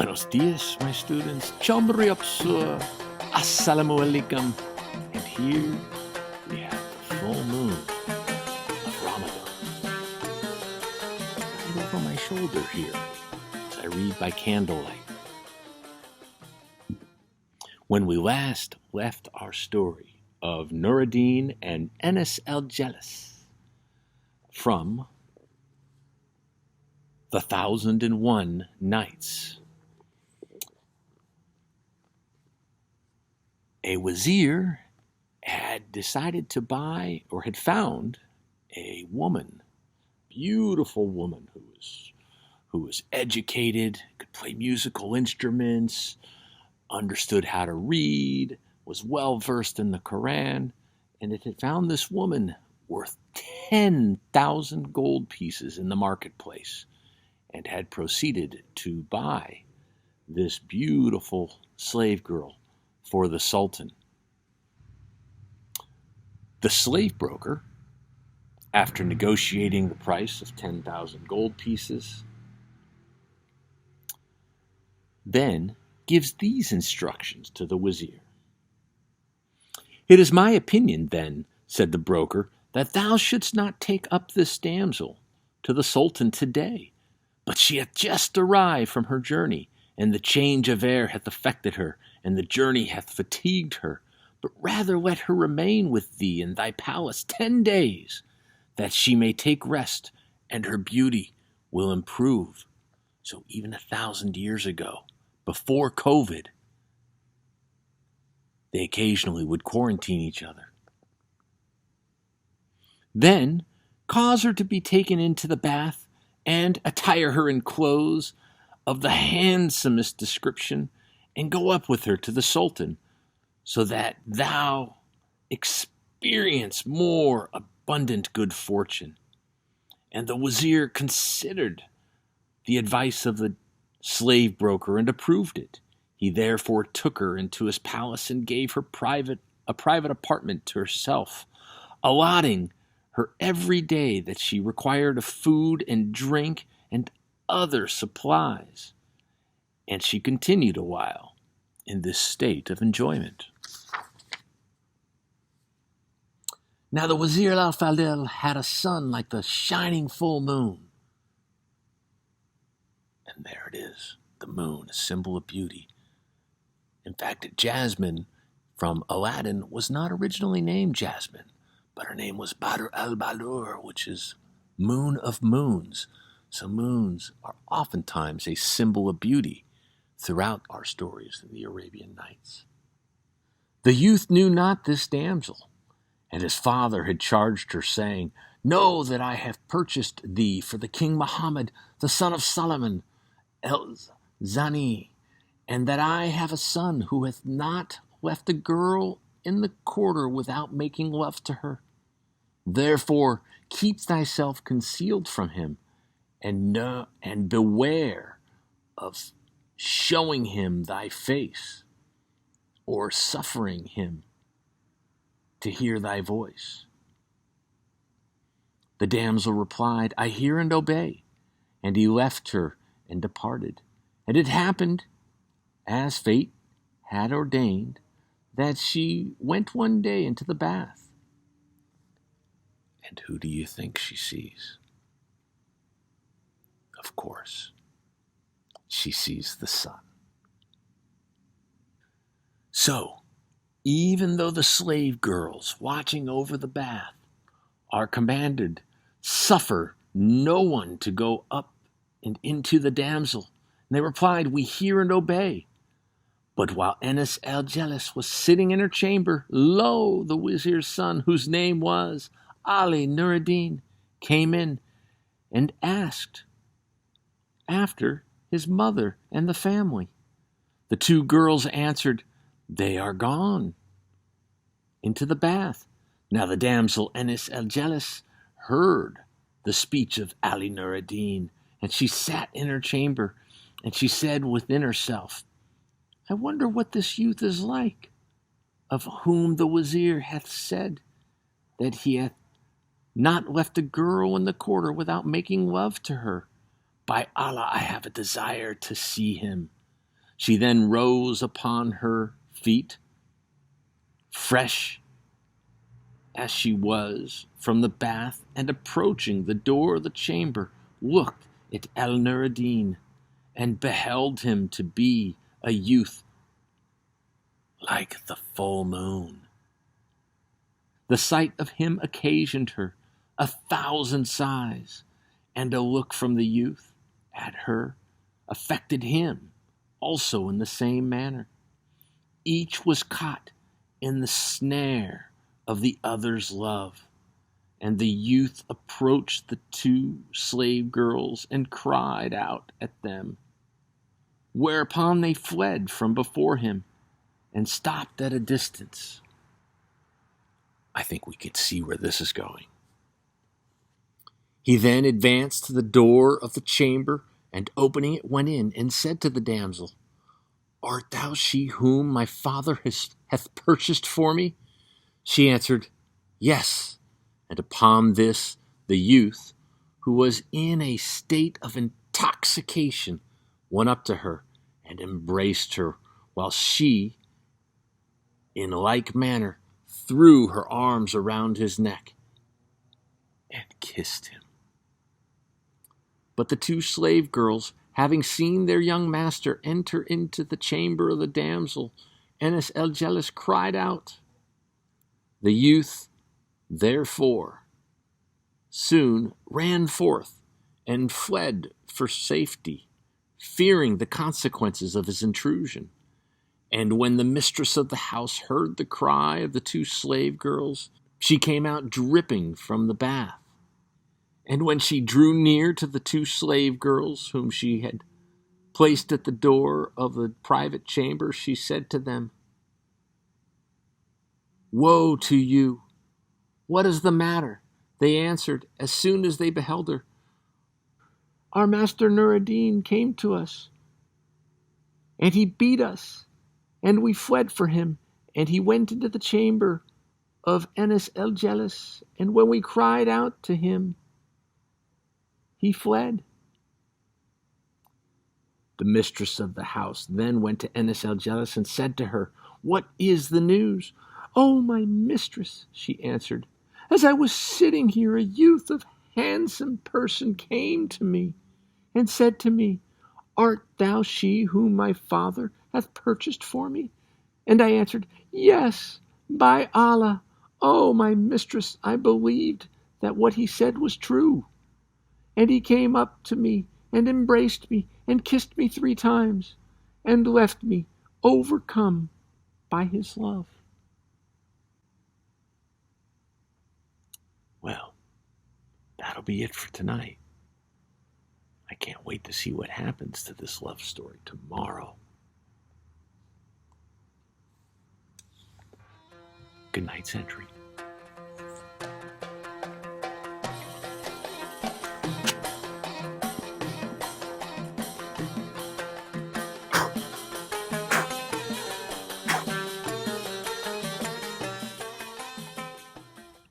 Buenos dias, my students. Chomriopsur. Assalamu alaikum. And here we have the full moon of Ramadan. Right over my shoulder here as I read by candlelight. When we last left our story of Nur-ed-Din and Enis-el-Jelis from the 1001 Nights, a Wezir had decided to buy, or had found, a woman, beautiful woman who was educated, could play musical instruments, understood how to read, was well versed in the Quran, and it had found this woman worth 10,000 gold pieces in the marketplace, and had proceeded to buy this beautiful slave girl for the Sultan. The slave broker, after negotiating the price of 10,000 gold pieces, then gives these instructions to the Wezir. "It is my opinion, then," said the broker, "that thou shouldst not take up this damsel to the Sultan today, but she hath just arrived from her journey, and the change of air hath affected her, and the journey hath fatigued her. But rather let her remain with thee in thy palace 10 days, that she may take rest, and her beauty will improve." So even 1,000 years ago, before COVID, they occasionally would quarantine each other. "Then cause her to be taken into the bath, and attire her in clothes of the handsomest description, and go up with her to the Sultan, so that thou experience more abundant good fortune." And the Wezir considered the advice of the slave broker and approved it. He therefore took her into his palace and gave her a private apartment to herself, allotting her every day that she required of food and drink and other supplies. And she continued a while in this state of enjoyment. Now the Wezir al-Fadil had a son like the shining full moon. And there it is, the moon, a symbol of beauty. In fact, Jasmine from Aladdin was not originally named Jasmine, but her name was Badr al-Balur, which is moon of moons. So moons are oftentimes a symbol of beauty throughout our stories in the Arabian Nights. The youth knew not this damsel, and his father had charged her, saying, "Know that I have purchased thee for the King Muhammad, the son of Solomon el-Zani, and that I have a son who hath not left a girl in the quarter without making love to her. Therefore keep thyself concealed from him, and beware of showing him thy face, or suffering him to hear thy voice." The damsel replied, "I hear and obey." And he left her and departed. And it happened, as fate had ordained, that she went one day into the bath. And who do you think she sees? Of course, she sees the sun. So, even though the slave girls watching over the bath are commanded, suffer no one to go up and into the damsel, and they replied, "We hear and obey." But while Enis-el-Jelis was sitting in her chamber, lo, the Wezir's son, whose name was Ali Noureddin, came in and asked after his mother and the family. The two girls answered, "They are gone into the bath." Now the damsel Enis-el-Jelis heard the speech of Ali Noureddin, and she sat in her chamber, and she said within herself, "I wonder what this youth is like, of whom the Wezir hath said that he hath not left a girl in the quarter without making love to her. By Allah, I have a desire to see him." She then rose upon her feet, fresh as she was from the bath, and approaching the door of the chamber, looked at Nur-ed-Din and beheld him to be a youth like the full moon. The sight of him occasioned her 1,000 sighs, and a look from the youth at her affected him also in the same manner. Each was caught in the snare of the other's love, and the youth approached the 2 slave girls and cried out at them, whereupon they fled from before him and stopped at a distance. I think we could see where this is going. He then advanced to the door of the chamber, and opening it went in, and said to the damsel, Art thou she whom my father hath purchased for me? She answered, Yes. And upon this the youth, who was in a state of intoxication, went up to her and embraced her, while she, in like manner, threw her arms around his neck and kissed him. But the 2 slave girls, having seen their young master enter into the chamber of the damsel Enis-el-Jelis, cried out. The youth, therefore, soon ran forth and fled for safety, fearing the consequences of his intrusion. And when the mistress of the house heard the cry of the 2 slave girls, she came out dripping from the bath. And when she drew near to the 2 slave girls whom she had placed at the door of the private chamber, she said to them, Woe to you! What is the matter? They answered, as soon as they beheld her, Our master Noureddin came to us, and he beat us, and we fled for him, and he went into the chamber of Enis-el-Jelis, and when we cried out to him, he fled. The mistress of the house then went to Enis-el-Jelis and said to her, What is the news? Oh, my mistress, she answered, as I was sitting here, a youth of handsome person came to me and said to me, Art thou she whom my father hath purchased for me? And I answered, Yes, by Allah. Oh, my mistress, I believed that what he said was true. And he came up to me and embraced me and kissed me 3 times and left me overcome by his love. Well, that'll be it for tonight. I can't wait to see what happens to this love story tomorrow. Good night, Sentry.